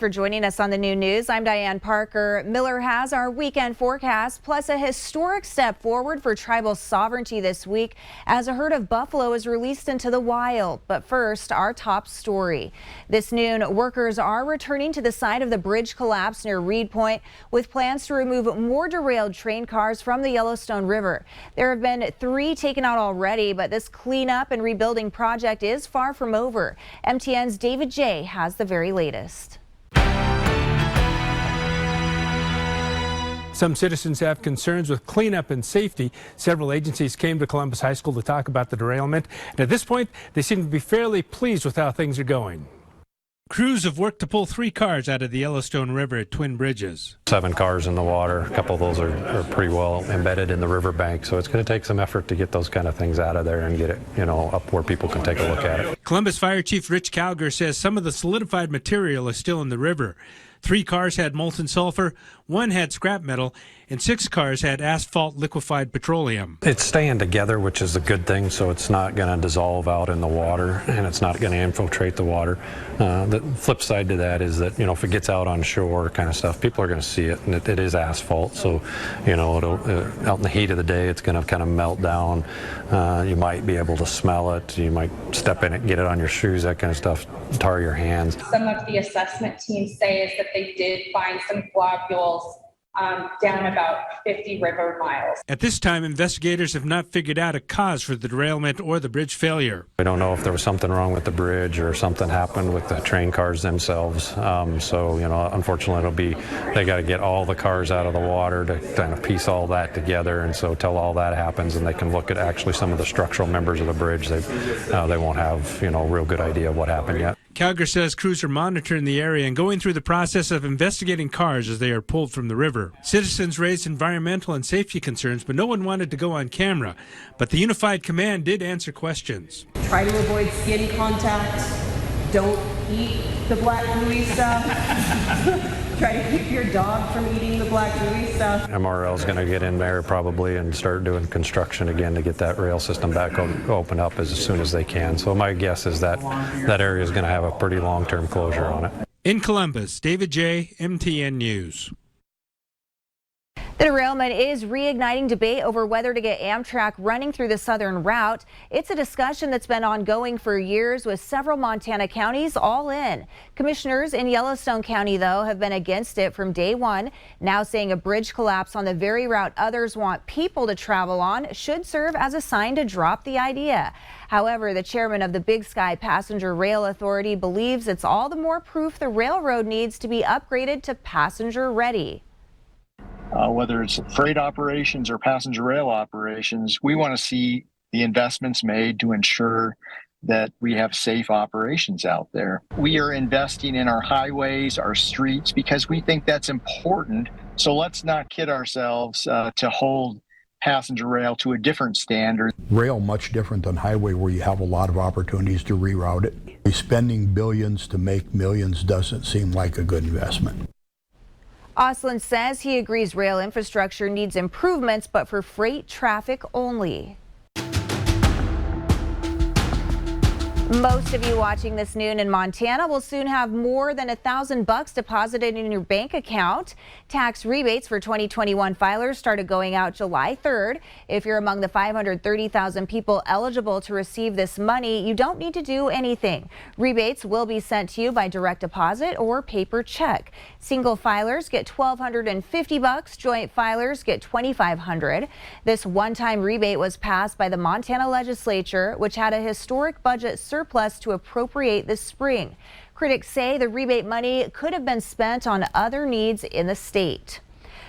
for joining us on the New News. I'm Diane Parker. Miller has our weekend forecast, plus a historic step forward for tribal sovereignty this week as a herd of buffalo is released into the wild. But first, our top story. This noon, workers are returning to the site of the bridge collapse near Reed Point with plans to remove more derailed train cars from the Yellowstone River. There have been 3 taken out already, but this cleanup and rebuilding project is far from over. MTN's David J. has the very latest. Some citizens have concerns with cleanup and safety. Several agencies came to Columbus High School to talk about the derailment. And at this point, they seem to be fairly pleased with how things are going. Crews have worked to pull 3 cars out of the Yellowstone River at Twin Bridges. 7 cars in the water. A couple of those are pretty well embedded in the riverbank, so it's going to take some effort to get those kind of things out of there and get it, up where people can take a look at it. Columbus Fire Chief Rich Calgar says some of the solidified material is still in the river. 3 cars had molten sulfur, 1 had scrap metal, and 6 cars had asphalt liquefied petroleum. It's staying together, which is a good thing, so it's not going to dissolve out in the water, and it's not going to infiltrate the water. The flip side to that is that, if it gets out on shore kind of stuff, people are going to see it, and it is asphalt, so, it'll, out in the heat of the day, it's going to kind of melt down. You might be able to smell it. You might step in it, get it on your shoes, that kind of stuff, tar your hands. Some of the assessment teams say is that they did find some globules down about 50 river miles. At this time, investigators have not figured out a cause for the derailment or the bridge failure. We don't know if there was something wrong with the bridge or something happened with the train cars themselves. Unfortunately, they got to get all the cars out of the water to kind of piece all that together. And so till all that happens and they can look at actually some of the structural members of the bridge, they won't have, a real good idea of what happened yet. Calgar says crews are monitoring the area and going through the process of investigating cars as they are pulled from the river. Citizens raised environmental and safety concerns, but no one wanted to go on camera. But the Unified Command did answer questions. Try to avoid skin contact. Don't eat the black gooey stuff. Try to keep your dog from eating the black gooey stuff. MRL is going to get in there probably and start doing construction again to get that rail system back open up as soon as they can. So my guess is that area is going to have a pretty long-term closure on it. In Columbus, David J., MTN News. The derailment is reigniting debate over whether to get Amtrak running through the southern route. It's a discussion that's been ongoing for years with several Montana counties all in. Commissioners in Yellowstone County, though, have been against it from day one, now saying a bridge collapse on the very route others want people to travel on should serve as a sign to drop the idea. However, the chairman of the Big Sky Passenger Rail Authority believes it's all the more proof the railroad needs to be upgraded to passenger ready. Whether it's freight operations or passenger rail operations, we want to see the investments made to ensure that we have safe operations out there. We are investing in our highways, our streets, because we think that's important. So let's not kid ourselves to hold passenger rail to a different standard. Rail much different than highway, where you have a lot of opportunities to reroute it. Spending billions to make millions doesn't seem like a good investment. Ostlund says he agrees rail infrastructure needs improvements, but for freight traffic only. Most of you watching this noon in Montana will soon have more than $1,000 deposited in your bank account. Tax rebates for 2021 filers started going out July 3rd. If you're among the 530,000 people eligible to receive this money, you don't need to do anything. Rebates will be sent to you by direct deposit or paper check. Single filers get $1,250. Joint filers get $2,500. This one-time rebate was passed by the Montana legislature, which had a historic budget surplus to appropriate this spring. Critics say the rebate money could have been spent on other needs in the state.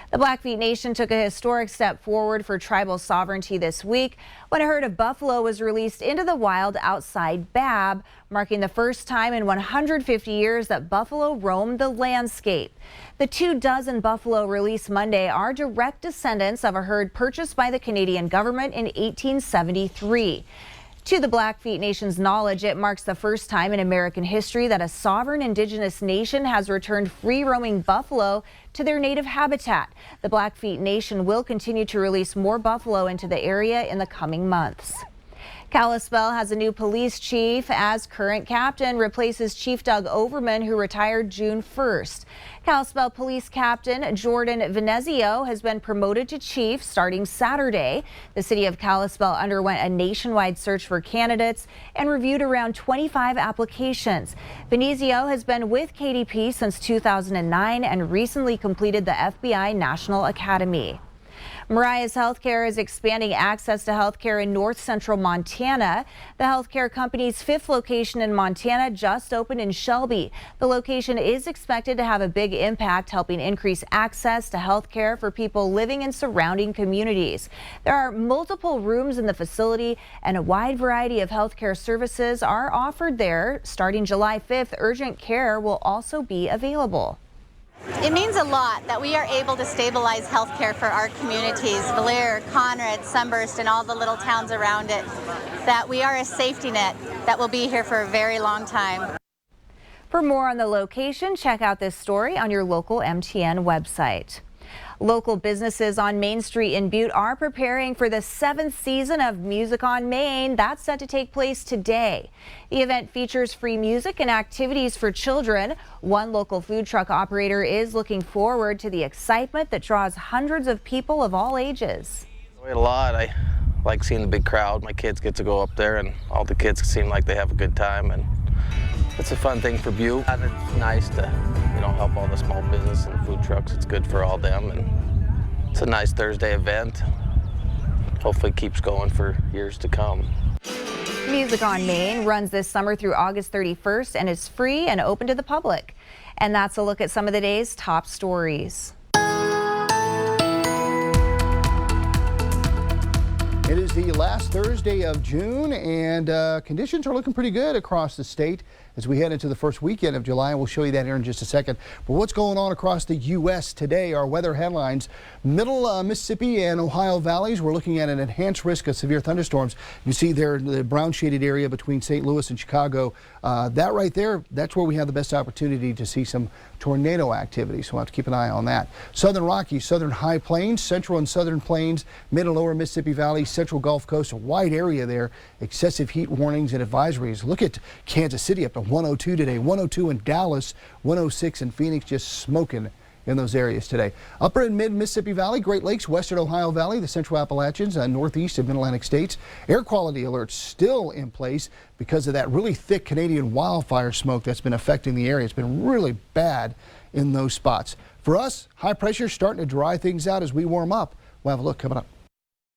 The Blackfeet Nation took a historic step forward for tribal sovereignty this week when a herd of buffalo was released into the wild outside Babb, marking the first time in 150 years that buffalo roamed the landscape. The 24 buffalo released Monday are direct descendants of a herd purchased by the Canadian government in 1873. To the Blackfeet Nation's knowledge, it marks the first time in American history that a sovereign indigenous nation has returned free-roaming buffalo to their native habitat. The Blackfeet Nation will continue to release more buffalo into the area in the coming months. Kalispell has a new police chief as current captain replaces Chief Doug Overman, who retired June 1st. Kalispell Police Captain Jordan Venezio has been promoted to chief starting Saturday. The city of Kalispell underwent a nationwide search for candidates and reviewed around 25 applications. Venezio has been with KDP since 2009 and recently completed the FBI National Academy. Mariah's Healthcare is expanding access to healthcare in north central Montana. The healthcare company's 5th location in Montana just opened in Shelby. The location is expected to have a big impact, helping increase access to healthcare for people living in surrounding communities. There are multiple rooms in the facility, and a wide variety of healthcare services are offered there. Starting July 5th, urgent care will also be available. It means a lot that we are able to stabilize healthcare for our communities, Blair, Conrad, Sunburst, and all the little towns around it, that we are a safety net that will be here for a very long time. For more on the location, check out this story on your local MTN website. Local businesses on Main Street in Butte are preparing for the 7th season of Music on Main. That's set to take place today. The event features free music and activities for children. One local food truck operator is looking forward to the excitement that draws hundreds of people of all ages. A lot. I like seeing the big crowd. My kids get to go up there and all the kids seem like they have a good time, and it's a fun thing for Butte. And it's nice to, help all the small business and food trucks. It's good for all them, and it's a nice Thursday event. Hopefully it keeps going for years to come. Music on Main runs this summer through August 31st and is free and open to the public. And that's a look at some of the day's top stories. It is the last Thursday of June, and conditions are looking pretty good across the state as we head into the first weekend of July. We'll show you that here in just a second. But what's going on across the U.S. today? Our weather headlines: middle Mississippi and Ohio valleys. We're looking at an enhanced risk of severe thunderstorms. You see there the brown shaded area between St. Louis and Chicago. That right there, that's where we have the best opportunity to see some tornado activity. So we'll have to keep an eye on that. Southern Rockies, southern high plains, central and southern plains, mid and lower Mississippi Valley, central Gulf Coast, a wide area there. Excessive heat warnings and advisories. Look at Kansas City up to 102 today, 102 in Dallas, 106 in Phoenix, just smoking in those areas today. Upper and mid Mississippi Valley, Great Lakes, western Ohio Valley, the central Appalachians, northeast of Mid-Atlantic states. Air quality alerts still in place because of that really thick Canadian wildfire smoke that's been affecting the area. It's been really bad in those spots. For us, high pressure starting to dry things out as we warm up. We'll have a look coming up.